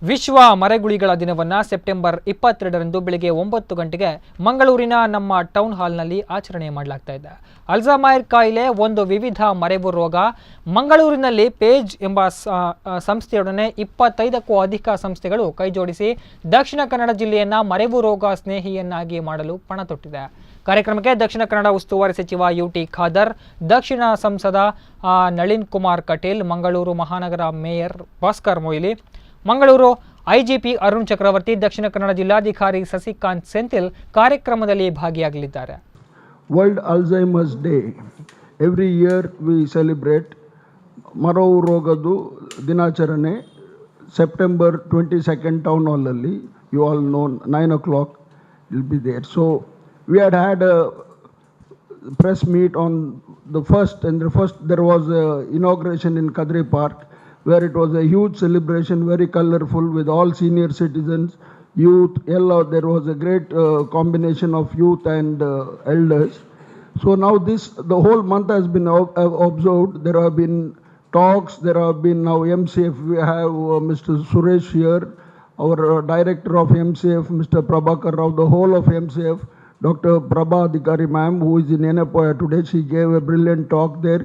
ವಿಶ್ವ ಮರೆಗುಳಿಗಳ ದಿನವನ್ನು ಸೆಪ್ಟೆಂಬರ್ 22ರಂದು ಬೆಳಗ್ಗೆ 9 ಗಂಟೆಗೆ ಮಂಗಳೂರಿನ ನಮ್ಮ ಟೌನ್ ಹಾಲ್ನಲ್ಲಿ ಆಚರಣೆ ಮಾಡಲಾಗ್ತಾ ಇದೆ. ಅಲ್ಝೈಮರ್ ಕಾಯಿಲೆ ಒಂದು ವಿವಿಧ ಮರೆವು ರೋಗ. ಮಂಗಳೂರಿನಲ್ಲಿ ಪೇಜ್ ಎಂಬ ಸಂಸ್ಥೆಯೊಡನೆ 25ಕ್ಕೂ ಅಧಿಕ ಸಂಸ್ಥೆಗಳು ಕೈಜೋಡಿಸಿ ದಕ್ಷಿಣ ಕನ್ನಡ ಜಿಲ್ಲೆಯನ್ನು ಮರೆವು ರೋಗ ಸ್ನೇಹಿಯನ್ನಾಗಿ ಮಾಡಲು ಪಣ ತೊಟ್ಟಿದೆ. ಕಾರ್ಯಕ್ರಮಕ್ಕೆ ದಕ್ಷಿಣ ಕನ್ನಡ ಉಸ್ತುವಾರಿ ಸಚಿವ ಯುಟಿ ಖಾದರ್, ದಕ್ಷಿಣ ಸಂಸದ ನಳಿನ್ ಕುಮಾರ್ ಕಟೀಲ್, ಮಂಗಳೂರು ಮಹಾನಗರ ಮೇಯರ್ ಭಾಸ್ಕರ್ ಮೊಯ್ಲಿ, ಮಂಗಳೂರು ಐಜಿಪಿ ಅರುಣ್ ಚಕ್ರವರ್ತಿ, ದಕ್ಷಿಣ ಕನ್ನಡ ಜಿಲ್ಲಾಧಿಕಾರಿ ಸಸಿಕಾಂತ್ ಸೆಂಥಿಲ್ ಕಾರ್ಯಕ್ರಮದಲ್ಲಿ ಭಾಗಿಯಾಗಲಿದ್ದಾರೆ. World Alzheimer's day. Every year we celebrate ಮರೆವು ರೋಗದ ದಿನಾಚರಣೆ ಸೆಪ್ಟೆಂಬರ್ 22 ಟೌನ್ ಹಾಲಲ್ಲಿ. You all know 9 o'clock will be there. So we had a press meet on the first, and there was a inauguration in Kadri Park, where it was a huge celebration, very colorful, with all senior citizens, youth, yellow. There was a great combination of youth and elders. So now the whole month has been observed. There have been talks, there have been now MCF. We have Mr. Suresh here, our director of MCF, Mr. Prabhakar Rao, the whole of MCF. Dr. Prabha Adhikari ma'am, who is in Enepoya today, she gave a brilliant talk there.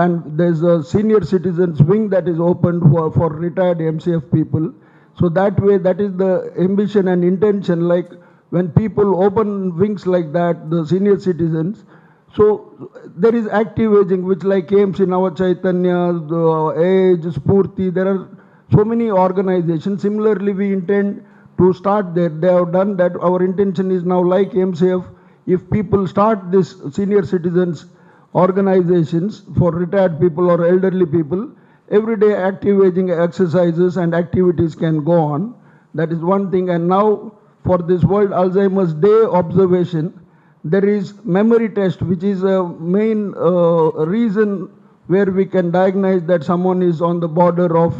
And there's a senior citizens wing that is opened for retired MCF people. So that way, that is the ambition and intention, like when people open wings like that, the senior citizens. So there is active aging, which like AMC Nava Chaitanya, the Age, Spurti, there are so many organizations. Similarly, we intend to start there. They have done that. Our intention is now, like MCF, if people start this senior citizens organizations for retired people or elderly people, everyday active aging exercises and activities can go on. That is one thing. And now for this World Alzheimer's Day observation, there is memory test, which is a main reason where we can diagnose that someone is on the border of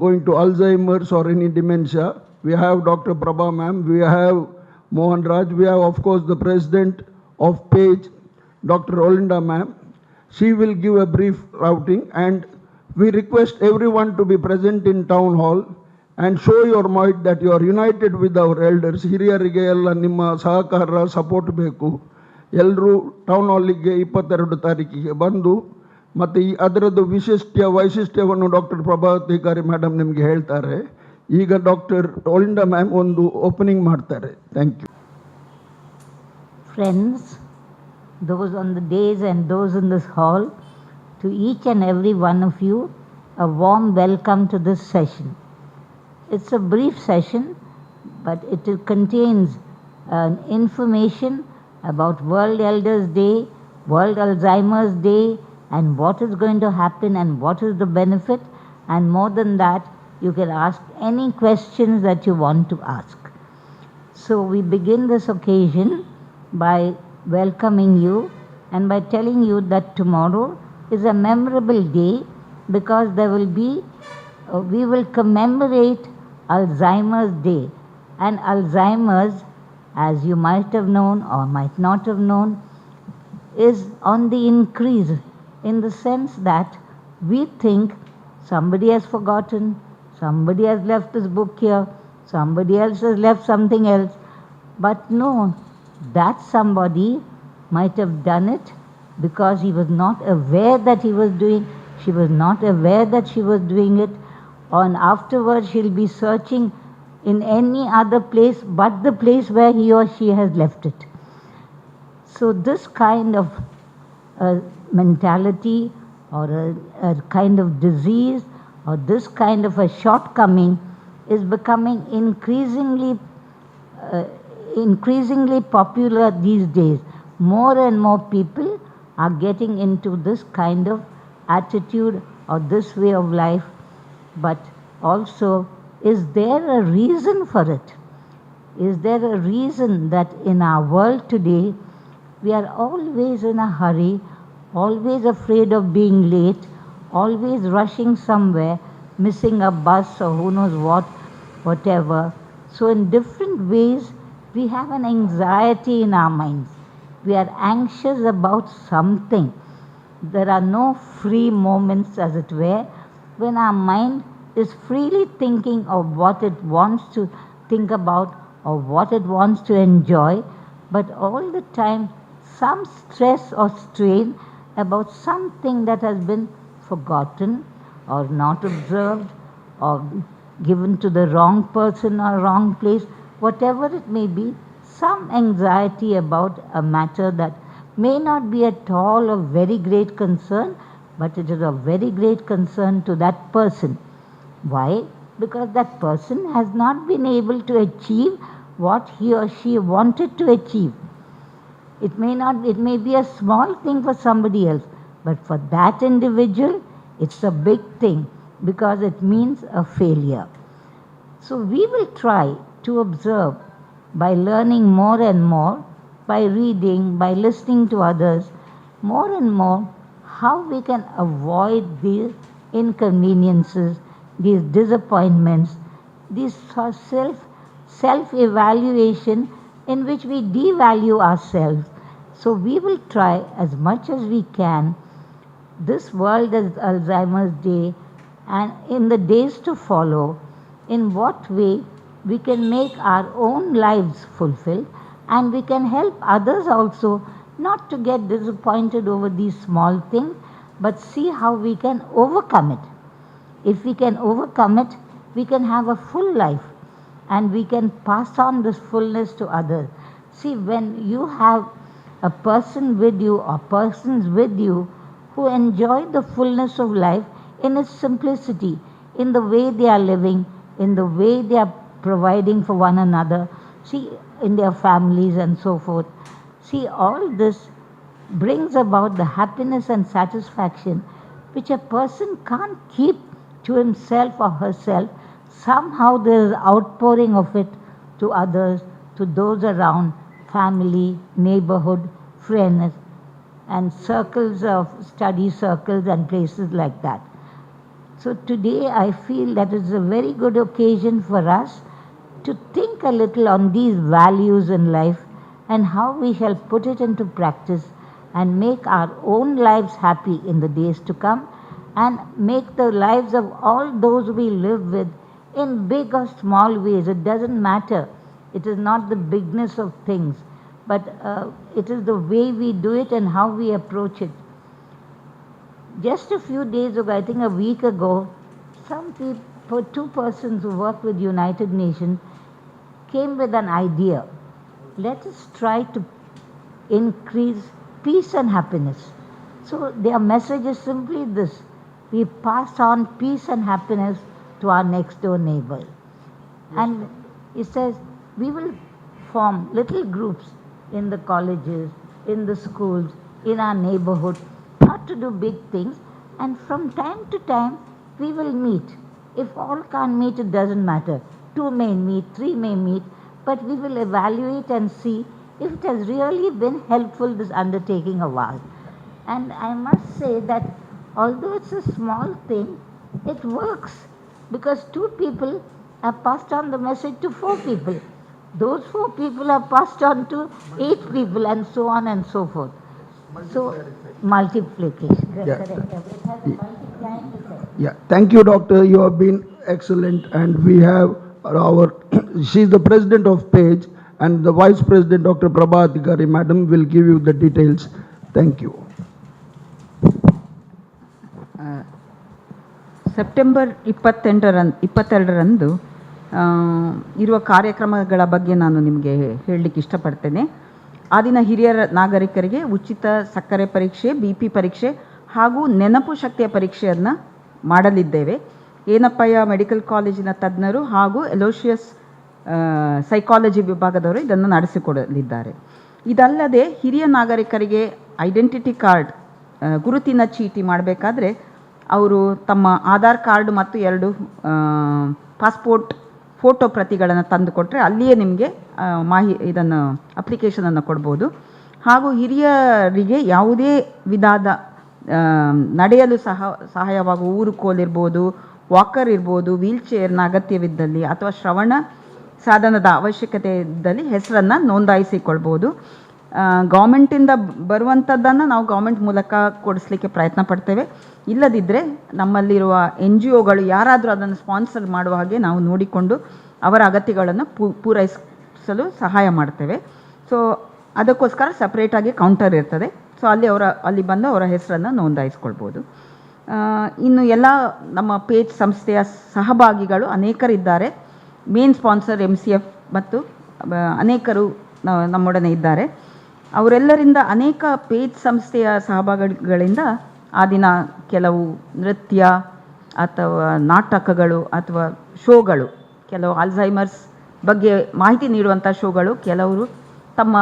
going to Alzheimer's or any dementia. We have Dr. Prabha ma'am, we have Mohan Raj, we have of course the president of Page, Dr. Olinda ma'am. She will give a brief routing, and we request everyone to be present in town hall and show your might that you are united with our elders. ಹಿರಿಯರಿಗೆ ಎಲ್ಲ ನಿಮ್ಮ ಸಹಕಾರ support ಬೇಕು. ಎಲ್ಲರೂ town ಹಾಲಿಗೆ 22 ತಾರೀಕಿಗೆ ಬಂದು ಮತ್ತು ಅದರದ್ದು ವೈಶಿಷ್ಟ್ಯವನ್ನು ಡಾಕ್ಟರ್ ಪ್ರಭಾ ಅಧಿಕಾರಿ ಮೇಡಮ್ ನಿಮಗೆ ಹೇಳ್ತಾರೆ. ಈಗ ಡಾಕ್ಟರ್ ಓಲಿಂಡಾ ಮ್ಯಾಮ್ ಒಂದು ಓಪನಿಂಗ್ ಮಾಡ್ತಾರೆ. Thank you. Friends, those on the days and those in this hall, to each and every one of you, a warm welcome to this session. It's a brief session, but it contains information about World Elders Day, World Alzheimer's Day, and what is going to happen and what is the benefit. And more than that, you can ask any questions that you want to ask. So we begin this occasion by welcoming you and by telling you that tomorrow is a memorable day, because there will be, we will commemorate Alzheimer's Day. And Alzheimer's, as you might have known or might not have known, is on the increase, in the sense that we think somebody has forgotten, somebody has left this book here, somebody else has left something else. But no, that somebody might have done it because he was not aware that he was doing, she was not aware that she was doing it, and afterwards she'll be searching in any other place but the place where he or she has left it. So this kind of mentality or a kind of disease or this kind of a shortcoming is becoming increasingly popular these days. More and more people are getting into this kind of attitude or this way of life. But also, is there a reason for it? Is there a reason that in our world today, we are always in a hurry, always afraid of being late, always rushing somewhere, missing a bus or who knows what, whatever. So in different ways, we have an anxiety in our minds. We are anxious about something. There are no free moments, as it were, when our mind is freely thinking of what it wants to think about or what it wants to enjoy, but all the time some stress or strain about something that has been forgotten or not observed or given to the wrong person or wrong place, whatever it may be, some anxiety about a matter that may not be at all of very great concern, but it is of very great concern to that person. Why? Because that person has not been able to achieve what he or she wanted to achieve. It may be a small thing for somebody else, but for that individual, it's a big thing because it means a failure. So we will try to observe by learning more and more, by reading, by listening to others, more and more how we can avoid these inconveniences, these disappointments, this self-evaluation in which we devalue ourselves. So we will try as much as we can this World Alzheimer's Day and in the days to follow, in what way we can make our own lives fulfilled and we can help others also not to get disappointed over these small things, but see how we can overcome it. If we can overcome it, we can have a full life and we can pass on this fullness to others. See, when you have a person with you or persons with you who enjoy the fullness of life in its simplicity, in the way they are living, in the way they are providing for one another, see, in their families and so forth. See, all this brings about the happiness and satisfaction which a person can't keep to himself or herself. Somehow there is outpouring of it to others, to those around, family, neighborhood, friends, and circles of study circles and places like that. So today I feel that it's a very good occasion for us to think a little on these values in life and how we shall put it into practice and make our own lives happy in the days to come and make the lives of all those we live with in big or small ways. It doesn't matter. It is not the bigness of things, but it is the way we do it and how we approach it. Just a few days ago, I think a week ago, two persons who work with United Nations came with an idea. Let us try to increase peace and happiness. So their message is simply this: we pass on peace and happiness to our next door neighbors. And it says we will form little groups in the colleges, in the schools, in our neighborhood, not to do big things, and from time to time we will meet. If all can't meet, it doesn't matter. 2 may meet, 3 may meet, but we will evaluate and see if it has really been helpful, this undertaking of ours. And I must say that although it's a small thing, it works because 2 people have passed on the message to 4 people. Those 4 people have passed on to 8 people and so on and so forth. So, multiplication. Yeah. Correct. It has a multiplying effect. Yeah, thank you, doctor. You have been excellent, and we have she's the president of PAGE, and the vice president, Dr. Prabha Adhikari, madam, will give you the details. Thank you. September 22ರಂದು ಇರುವ ಕಾರ್ಯಕ್ರಮಗಳ ಬಗ್ಗೆ ನಾನು ನಿಮಗೆ ಹೇಳಲಿಕ್ಕೆ ಇಷ್ಟಪಡ್ತೇನೆ. ಆ ದಿನ ಹಿರಿಯ ನಾಗರಿಕರಿಗೆ ಉಚಿತ ಸಕ್ಕರೆ ಪರೀಕ್ಷೆ, BP ಪರೀಕ್ಷೆ ಹಾಗೂ ನೆನಪು ಶಕ್ತಿಯ ಪರೀಕ್ಷೆಯನ್ನು ಮಾಡಲಿದ್ದೇವೆ. ಏನಪ್ಪಯ್ಯ ಮೆಡಿಕಲ್ ಕಾಲೇಜಿನ ತಜ್ಞರು ಹಾಗೂ ಎಲೋಷಿಯಸ್ ಸೈಕಾಲಜಿ ವಿಭಾಗದವರು ಇದನ್ನು ನಡೆಸಿಕೊಡಲಿದ್ದಾರೆ. ಇದಲ್ಲದೆ ಹಿರಿಯ ನಾಗರಿಕರಿಗೆ ಐಡೆಂಟಿಟಿ ಕಾರ್ಡ್, ಗುರುತಿನ ಚೀಟಿ ಮಾಡಬೇಕಾದ್ರೆ ಅವರು ತಮ್ಮ ಆಧಾರ್ ಕಾರ್ಡ್ ಮತ್ತು 2 ಪಾಸ್ಪೋರ್ಟ್ ಫೋಟೋ ಪ್ರತಿಗಳನ್ನು ತಂದು ಕೊಟ್ಟರೆ ಅಲ್ಲಿಯೇ ನಿಮಗೆ ಇದನ್ನು ಅಪ್ಲಿಕೇಶನನ್ನು ಕೊಡ್ಬೋದು. ಹಾಗೂ ಹಿರಿಯರಿಗೆ ಯಾವುದೇ ವಿಧದ ನಡೆಯಲು ಸಹಾಯವಾಗುವ ಊರುಕೋಲಿರ್ಬೋದು, ವಾಕರ್ ಇರ್ಬೋದು, ವೀಲ್ಚೇರ್ನ ಅಗತ್ಯವಿದ್ದಲ್ಲಿ ಅಥವಾ ಶ್ರವಣ ಸಾಧನದ ಅವಶ್ಯಕತೆ ಇದ್ದಲ್ಲಿ ಹೆಸರನ್ನು ನೋಂದಾಯಿಸಿಕೊಳ್ಬೋದು. ಗೌರ್ಮೆಂಟಿಂದ ಬರುವಂಥದ್ದನ್ನು ನಾವು ಗೌರ್ಮೆಂಟ್ ಮೂಲಕ ಕೊಡಿಸ್ಲಿಕ್ಕೆ ಪ್ರಯತ್ನ ಪಡ್ತೇವೆ. ಇಲ್ಲದಿದ್ದರೆ ನಮ್ಮಲ್ಲಿರುವ NGOಗಳು ಯಾರಾದರೂ ಅದನ್ನು ಸ್ಪಾನ್ಸರ್ ಮಾಡುವ ಹಾಗೆ ನಾವು ನೋಡಿಕೊಂಡು ಅವರ ಅಗತ್ಯಗಳನ್ನು ಪೂರೈಸಲು ಸಹಾಯ ಮಾಡ್ತೇವೆ. ಸೊ ಅದಕ್ಕೋಸ್ಕರ ಸಪ್ರೇಟಾಗಿ ಕೌಂಟರ್ ಇರ್ತದೆ. ಸೊ ಅಲ್ಲಿ ಬಂದು ಅವರ ಹೆಸರನ್ನು ನೋಂದಾಯಿಸ್ಕೊಳ್ಬೋದು. ಇನ್ನು ಎಲ್ಲ ನಮ್ಮ ಪೇಜ್ ಸಂಸ್ಥೆಯ ಸಹಭಾಗಿಗಳು ಅನೇಕರಿದ್ದಾರೆ. ಮೇನ್ ಸ್ಪಾನ್ಸರ್ MCF ಮತ್ತು ಅನೇಕರು ನಮ್ಮೊಡನೆ ಇದ್ದಾರೆ. ಅವರೆಲ್ಲರಿಂದ ಅನೇಕ ಪೇಜ್ ಸಂಸ್ಥೆಯ ಸಹಭಾಗಿಗಳಿಂದ ಆ ದಿನ ಕೆಲವು ನೃತ್ಯ ಅಥವಾ ನಾಟಕಗಳು ಅಥವಾ ಶೋಗಳು, ಕೆಲವು ಆಲ್ಝೈಮರ್ಸ್ ಬಗ್ಗೆ ಮಾಹಿತಿ ನೀಡುವಂಥ ಶೋಗಳು, ಕೆಲವರು ತಮ್ಮ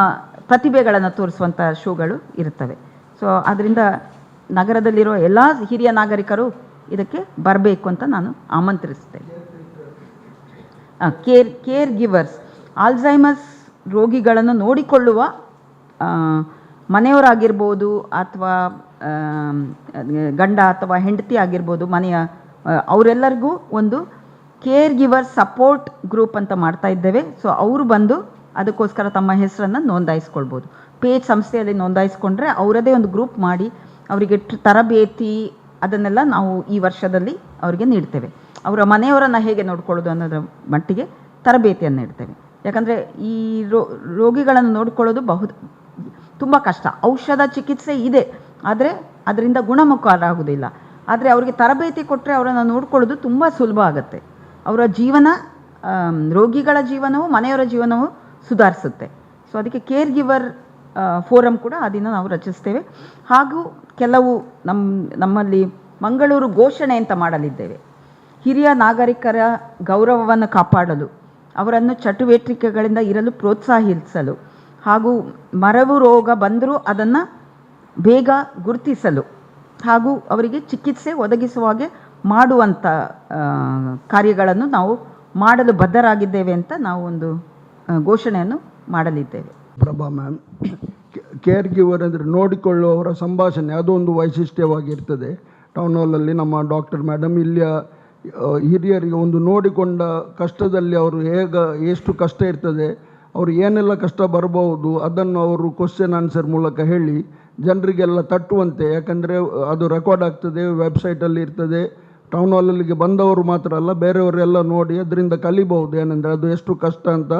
ಪ್ರತಿಭೆಗಳನ್ನು ತೋರಿಸುವಂಥ ಶೋಗಳು ಇರ್ತವೆ. ಸೊ ಅದರಿಂದ ನಗರದಲ್ಲಿರುವ ಎಲ್ಲ ಹಿರಿಯ ನಾಗರಿಕರು ಇದಕ್ಕೆ ಬರಬೇಕು ಅಂತ ನಾನು ಆಮಂತ್ರಿಸ್ತೇನೆ. ಕೇರ್ ಗಿವರ್ಸ್, ಆಲ್ಝೈಮರ್ಸ್ ರೋಗಿಗಳನ್ನು ನೋಡಿಕೊಳ್ಳುವ ಮನೆಯವರಾಗಿರ್ಬೋದು ಅಥವಾ ಗಂಡ ಅಥವಾ ಹೆಂಡತಿ ಆಗಿರ್ಬೋದು, ಮನೆಯ ಅವರೆಲ್ಲರಿಗೂ ಒಂದು ಕೇರ್ ಗಿವರ್ ಸಪೋರ್ಟ್ ಗ್ರೂಪ್ ಅಂತ ಮಾಡ್ತಾ ಇದ್ದೇವೆ. ಸೊ ಅವರು ಬಂದು ಅದಕ್ಕೋಸ್ಕರ ತಮ್ಮ ಹೆಸರನ್ನು ನೋಂದಾಯಿಸ್ಕೊಳ್ಬೋದು. ಪೇಜ್ ಸಂಸ್ಥೆಯಲ್ಲಿ ನೋಂದಾಯಿಸ್ಕೊಂಡ್ರೆ ಅವರದೇ ಒಂದು ಗ್ರೂಪ್ ಮಾಡಿ ಅವರಿಗೆ ತರಬೇತಿ ಅದನ್ನೆಲ್ಲ ನಾವು ಈ ವರ್ಷದಲ್ಲಿ ಅವರಿಗೆ ನೀಡ್ತೇವೆ. ಅವರ ಮನೆಯವರನ್ನು ಹೇಗೆ ನೋಡ್ಕೊಳ್ಳೋದು ಅನ್ನೋದ್ರ ಮಟ್ಟಿಗೆ ತರಬೇತಿಯನ್ನು ನೀಡ್ತೇವೆ. ಯಾಕಂದರೆ ಈ ರೋಗಿಗಳನ್ನು ನೋಡಿಕೊಳ್ಳೋದು ತುಂಬ ಕಷ್ಟ. ಔಷಧ ಚಿಕಿತ್ಸೆ ಇದೆ, ಆದರೆ ಅದರಿಂದ ಗುಣಮುಖರಾಗುವುದಿಲ್ಲ. ಆದರೆ ಅವರಿಗೆ ತರಬೇತಿ ಕೊಟ್ಟರೆ ಅವರನ್ನು ನೋಡ್ಕೊಳ್ಳೋದು ತುಂಬ ಸುಲಭ ಆಗುತ್ತೆ. ಅವರ ಜೀವನ, ರೋಗಿಗಳ ಜೀವನವು ಮನೆಯವರ ಜೀವನವು ಸುಧಾರಿಸುತ್ತೆ. ಸೊ ಅದಕ್ಕೆ ಕೇರ್ ಗಿವರ್ ಫೋರಮ್ ಕೂಡ ಆ ದಿನ ನಾವು ರಚಿಸ್ತೇವೆ. ಹಾಗೂ ಕೆಲವು ನಮ್ಮಲ್ಲಿ ಮಂಗಳೂರು ಘೋಷಣೆ ಅಂತ ಮಾಡಲಿದ್ದೇವೆ. ಹಿರಿಯ ನಾಗರಿಕರ ಗೌರವವನ್ನು ಕಾಪಾಡಲು, ಅವರನ್ನು ಚಟುವಟಿಕೆಗಳಿಂದ ಇರಲು ಪ್ರೋತ್ಸಾಹಿಸಲು, ಹಾಗೂ ಮರವು ರೋಗ ಬಂದರೂ ಅದನ್ನು ಬೇಗ ಗುರುತಿಸಲು ಹಾಗೂ ಅವರಿಗೆ ಚಿಕಿತ್ಸೆ ಒದಗಿಸುವ ಹಾಗೆ ಮಾಡುವಂಥ ಕಾರ್ಯಗಳನ್ನು ನಾವು ಮಾಡಲು ಬದ್ಧರಾಗಿದ್ದೇವೆ ಅಂತ ನಾವು ಒಂದು ಘೋಷಣೆಯನ್ನು ಮಾಡಲಿದ್ದೇವೆ. ಪ್ರಭಾ ಮ್ಯಾಮ್, ಕೇರ್ ಗಿವರ್ ಅಂದರೆ ನೋಡಿಕೊಳ್ಳುವವರ ಸಂಭಾಷಣೆ, ಅದೊಂದು ವೈಶಿಷ್ಟ್ಯವಾಗಿರ್ತದೆ. ಟೌನ್ ಹಾಲಲ್ಲಿ ನಮ್ಮ ಡಾಕ್ಟರ್ ಮೇಡಮ್ ಇಲ್ಲಿಯ ಹಿರಿಯರಿಗೆ ಒಂದು ನೋಡಿಕೊಂಡ ಕಷ್ಟದಲ್ಲಿ ಅವರು ಎಷ್ಟು ಕಷ್ಟ ಇರ್ತದೆ, ಅವರು ಏನೆಲ್ಲ ಕಷ್ಟ ಬರಬಹುದು, ಅದನ್ನು ಅವರು ಕ್ವಶನ್ ಆನ್ಸರ್ ಮೂಲಕ ಹೇಳಿ ಜನರಿಗೆಲ್ಲ ತಟ್ಟುವಂತೆ. ಯಾಕಂದರೆ ಅದು ರೆಕಾರ್ಡ್ ಆಗ್ತದೆ, ವೆಬ್ಸೈಟಲ್ಲಿ ಇರ್ತದೆ. ಟೌನ್ ಹಾಲಲ್ಲಿಗೆ ಬಂದವರು ಮಾತ್ರ ಅಲ್ಲ, ಬೇರೆಯವರೆಲ್ಲ ನೋಡಿ ಅದರಿಂದ ಕಲಿಬಹುದು. ಏನಂದರೆ ಅದು ಎಷ್ಟು ಕಷ್ಟ ಅಂತ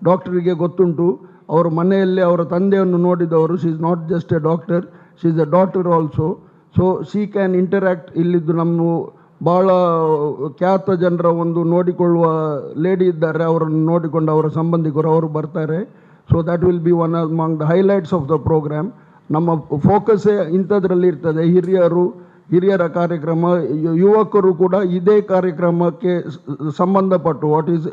ಡಾಕ್ಟರಿಗೆ ಗೊತ್ತುಂಟು. ಅವರ ಮನೆಯಲ್ಲಿ ಅವರ ತಂದೆಯನ್ನು ನೋಡಿದವರು. She is not just a doctor, she is a daughter also. So she can interact. ಇಲ್ಲಿದ್ದು ನಮ್ಮ ಭಾಳ ಖ್ಯಾತ ಜನರ ಒಂದು ನೋಡಿಕೊಳ್ಳುವ ಲೇಡಿ ಇದ್ದಾರೆ, ಅವರನ್ನು ನೋಡಿಕೊಂಡು ಅವರ ಸಂಬಂಧಿಕರು ಅವರು ಬರ್ತಾರೆ. So that will be one among the highlights of the programme. ನಮ್ಮ ಫೋಕಸ್ಸೇ ಇಂಥದ್ರಲ್ಲಿ ಇರ್ತದೆ. ಹಿರಿಯರ ಕಾರ್ಯಕ್ರಮ, ಯುವಕರು ಕೂಡ ಇದೇ ಕಾರ್ಯಕ್ರಮಕ್ಕೆ ಸಂಬಂಧಪಟ್ಟು what is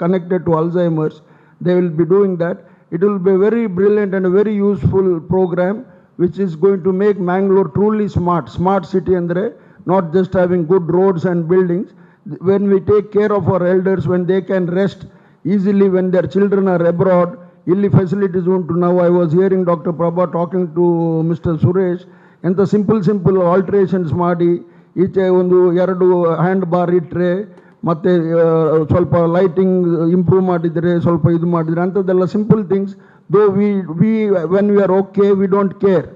connected to Alzheimer's, they will be doing that. It will be a very brilliant and a very useful program which is going to make Mangalore truly smart city andre, not just having good roads and buildings. When we take care of our elders, when they can rest easily when their children are abroad, illi facilities untu. Now I was hearing Dr. Prabha talking to Mr. Suresh, and the simple alterations ಮಾಡಿ ಈಚೆ ಒಂದು 2 hand bar ಇಟ್ಟರೆ ಮತ್ತು ಸ್ವಲ್ಪ lighting improve ಮಾಡಿದರೆ, ಸ್ವಲ್ಪ ಇದು ಮಾಡಿದರೆ, ಅಂಥದ್ದೆಲ್ಲ simple things. Though when we are okay, we don't care.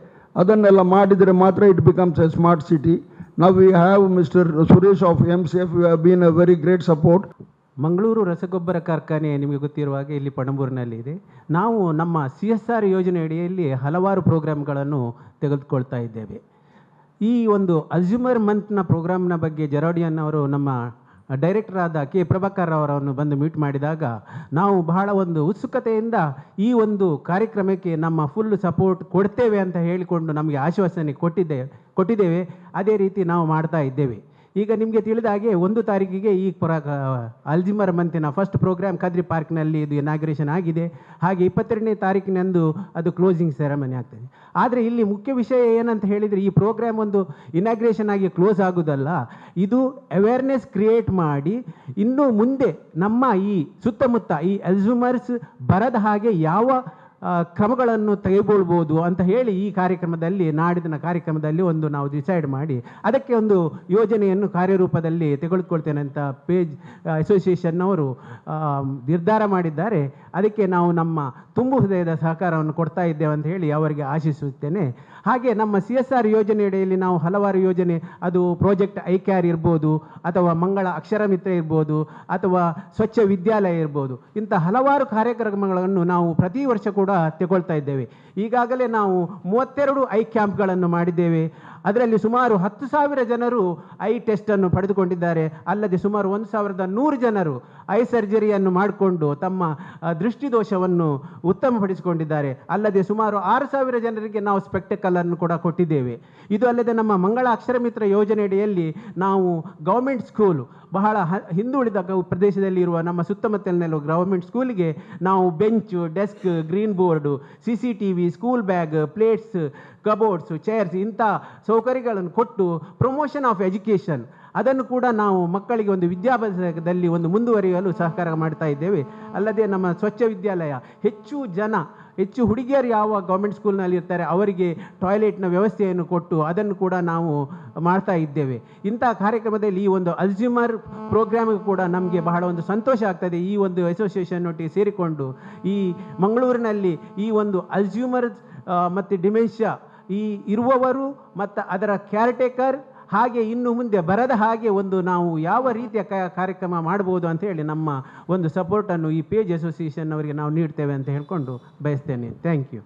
ಅದನ್ನೆಲ್ಲ ಮಾಡಿದರೆ ಮಾತ್ರ it becomes a smart city. Now we have mister Suresh of MCF, you have been a very great support. Mangaluru ರಸಗೊಬ್ಬರ ಕಾರ್ಖಾನೆ ನಿಮಗೆ ಗೊತ್ತಿರುವ ಹಾಗೆ ಇಲ್ಲಿ ಪಣಂಬೂರಿನಲ್ಲಿ ಇದೆ. ನಾವು ನಮ್ಮ CSR ಯೋಜನೆ ಅಡಿಯಲ್ಲಿ ಹಲವಾರು ಪ್ರೋಗ್ರಾಮ್ಗಳನ್ನು ತೆಗೆದುಕೊಳ್ತಾ ಇದ್ದೇವೆ. ಈ ಒಂದು ಅಲ್ಝೈಮರ್ ಮಂತ್ನ ಪ್ರೋಗ್ರಾಮ್ನ ಬಗ್ಗೆ ಜೆರಾಡಿಯನ್ ಅವರು ನಮ್ಮ ಡೈರೆಕ್ಟರ್ ಆದ ಕೆ ಪ್ರಭಾಕರ್ ಅವರನ್ನು ಬಂದು ಮೀಟ್ ಮಾಡಿದಾಗ ನಾವು ಬಹಳ ಒಂದು ಉತ್ಸುಕತೆಯಿಂದ ಈ ಒಂದು ಕಾರ್ಯಕ್ರಮಕ್ಕೆ ನಮ್ಮ ಫುಲ್ ಸಪೋರ್ಟ್ ಕೊಡ್ತೇವೆ ಅಂತ ಹೇಳಿಕೊಂಡು ನಮಗೆ ಆಶ್ವಾಸನೆ ಕೊಟ್ಟಿದ್ದೇವೆ. ಅದೇ ರೀತಿ ನಾವು ಮಾಡ್ತಾ ಇದ್ದೇವೆ. ಈಗ ನಿಮಗೆ ತಿಳಿದ ಹಾಗೆ 1 ತಾರೀಕಿಗೆ ಈ ಅಲ್ಝೈಮರ್ ಮಂತಿನ ಫಸ್ಟ್ ಪ್ರೋಗ್ರಾಮ್ ಕದ್ರಿ ಪಾರ್ಕ್ನಲ್ಲಿ ಇದು ಇನಾಗ್ರೇಷನ್ ಆಗಿದೆ. ಹಾಗೆ 22ನೇ ತಾರೀಕಿನಂದು ಅದು ಕ್ಲೋಸಿಂಗ್ ಸೆರೆಮನಿ ಆಗ್ತದೆ. ಆದರೆ ಇಲ್ಲಿ ಮುಖ್ಯ ವಿಷಯ ಏನಂತ ಹೇಳಿದರೆ, ಈ ಪ್ರೋಗ್ರಾಮ್ ಒಂದು ಇನಾಗ್ರೇಷನ್ ಆಗಿ ಕ್ಲೋಸ್ ಆಗೋದಲ್ಲ, ಇದು ಅವೇರ್ನೆಸ್ ಕ್ರಿಯೇಟ್ ಮಾಡಿ ಇನ್ನು ಮುಂದೆ ನಮ್ಮ ಈ ಸುತ್ತಮುತ್ತ ಈ ಅಲ್ಝೈಮರ್ಸ್ ಬರದ ಹಾಗೆ ಯಾವ ಕ್ರಮಗಳನ್ನು ತೆಗೆದುಕೊಳ್ಬೋದು ಅಂತ ಹೇಳಿ ಈ ಕಾರ್ಯಕ್ರಮದಲ್ಲಿ, ನಾಡಿನ ಕಾರ್ಯಕ್ರಮದಲ್ಲಿ ಒಂದು ನಾವು ಡಿಸೈಡ್ ಮಾಡಿ ಅದಕ್ಕೆ ಒಂದು ಯೋಜನೆಯನ್ನು ಕಾರ್ಯರೂಪದಲ್ಲಿ ತೆಗೆದುಕೊಳ್ತೇನೆ ಅಂತ ಪೇಜ್ ಅಸೋಸಿಯೇಷನ್ನವರು ನಿರ್ಧಾರ ಮಾಡಿದ್ದಾರೆ. ಅದಕ್ಕೆ ನಾವು ನಮ್ಮ ತುಂಬು ಹೃದಯದ ಸಹಕಾರವನ್ನು ಕೊಡ್ತಾ ಇದ್ದೇವೆ ಅಂತ ಹೇಳಿ ಅವರಿಗೆ ಆಶಿಸುತ್ತೇನೆ. ಹಾಗೆ ನಮ್ಮ CSR ಯೋಜನೆಯಡಿಯಲ್ಲಿ ನಾವು ಹಲವಾರು ಯೋಜನೆ, ಅದು ಪ್ರಾಜೆಕ್ಟ್ ಐಕ್ಯಾರ್ ಇರ್ಬೋದು, ಅಥವಾ ಮಂಗಳ ಅಕ್ಷರ ಮಿತ್ರ ಇರ್ಬೋದು, ಅಥವಾ ಸ್ವಚ್ಛ ವಿದ್ಯಾಲಯ ಇರ್ಬೋದು, ಇಂಥ ಹಲವಾರು ಕಾರ್ಯಕ್ರಮಗಳನ್ನು ನಾವು ಪ್ರತಿ ವರ್ಷ ಕೂಡ ತಗೊಳ್ತಾ ಇದ್ದೇವೆ. ಈಗಾಗಲೇ ನಾವು 32 ಐ ಕ್ಯಾಂಪ್ಗಳನ್ನು ಮಾಡಿದ್ದೇವೆ. ಅದರಲ್ಲಿ ಸುಮಾರು 10,000 ಜನರು ಐ ಟೆಸ್ಟನ್ನು ಪಡೆದುಕೊಂಡಿದ್ದಾರೆ. ಅಲ್ಲದೆ ಸುಮಾರು 1,100 ಜನರು ಐ ಸರ್ಜರಿಯನ್ನು ಮಾಡಿಕೊಂಡು ತಮ್ಮ ದೃಷ್ಟಿದೋಷವನ್ನು ಉತ್ತಮಪಡಿಸಿಕೊಂಡಿದ್ದಾರೆ. ಅಲ್ಲದೆ ಸುಮಾರು 6,000 ಜನರಿಗೆ ನಾವು ಸ್ಪೆಕ್ಟಕಲನ್ನು ಕೂಡ ಕೊಟ್ಟಿದ್ದೇವೆ. ಇದು ಅಲ್ಲದೆ ನಮ್ಮ ಮಂಗಳ ಅಕ್ಷರ ಮಿತ್ರ ಯೋಜನೆಯಡಿಯಲ್ಲಿ ನಾವು ಗೌರ್ಮೆಂಟ್ ಸ್ಕೂಲು, ಬಹಳ ಹಿಂದುಳಿದ ಪ್ರದೇಶದಲ್ಲಿ ಇರುವ ನಮ್ಮ ಸುತ್ತಮುತ್ತಲಿನ ಗೌರ್ಮೆಂಟ್ ಸ್ಕೂಲಿಗೆ ನಾವು bench, desk, green board, CCTV, school bag, plates, cupboards, chairs ಇಂಥ ಸೌಕರ್ಯಗಳನ್ನು ಕೊಟ್ಟು ಪ್ರಮೋಷನ್ ಆಫ್ ಎಜುಕೇಷನ್ ಅದನ್ನು ಕೂಡ ನಾವು ಮಕ್ಕಳಿಗೆ ಒಂದು ವಿದ್ಯಾಭ್ಯಾಸದಲ್ಲಿ ಒಂದು ಮುಂದುವರಿಯಲು ಸಹಕಾರ ಮಾಡ್ತಾ ಇದ್ದೇವೆ. ಅಲ್ಲದೆ ನಮ್ಮ ಸ್ವಚ್ಛ ವಿದ್ಯಾಲಯ, ಹೆಚ್ಚು ಹುಡುಗಿಯರು ಯಾವ ಗೌರ್ಮೆಂಟ್ ಸ್ಕೂಲ್ನಲ್ಲಿ ಇರ್ತಾರೆ ಅವರಿಗೆ ಟಾಯ್ಲೆಟ್ನ ವ್ಯವಸ್ಥೆಯನ್ನು ಕೊಟ್ಟು ಅದನ್ನು ಕೂಡ ನಾವು ಮಾಡ್ತಾ ಇದ್ದೇವೆ. ಇಂಥ ಕಾರ್ಯಕ್ರಮದಲ್ಲಿ ಈ ಒಂದು ಅಲ್ಝೈಮರ್ ಪ್ರೋಗ್ರಾಮಿಗೆ ಕೂಡ ನಮಗೆ ಬಹಳ ಒಂದು ಸಂತೋಷ ಆಗ್ತದೆ. ಈ ಒಂದು ಅಸೋಸಿಯೇಷನ್ ಒಟ್ಟಿಗೆ ಸೇರಿಕೊಂಡು ಈ ಮಂಗಳೂರಿನಲ್ಲಿ ಈ ಒಂದು ಅಲ್ಝೈಮರ್ ಮತ್ತು ಡಿಮೆನ್ಷಿಯಾ ಈ ಇರುವವರು ಮತ್ತು ಅದರ ಕೇರ್ಟೇಕರ್, ಹಾಗೆ ಇನ್ನು ಮುಂದೆ ಬರದ ಹಾಗೆ ಒಂದು ನಾವು ಯಾವ ರೀತಿಯ ಕಾರ್ಯಕ್ರಮ ಮಾಡ್ಬೋದು ಅಂತ ಹೇಳಿ ನಮ್ಮ ಒಂದು ಸಪೋರ್ಟನ್ನು ಈ ಪೇಜ್ ಅಸೋಸಿಯೇಷನ್ ಅವರಿಗೆ ನಾವು ನೀಡ್ತೇವೆ ಅಂತ ಹೇಳ್ಕೊಂಡು ಬಯಸ್ತೇನೆ. Thank you.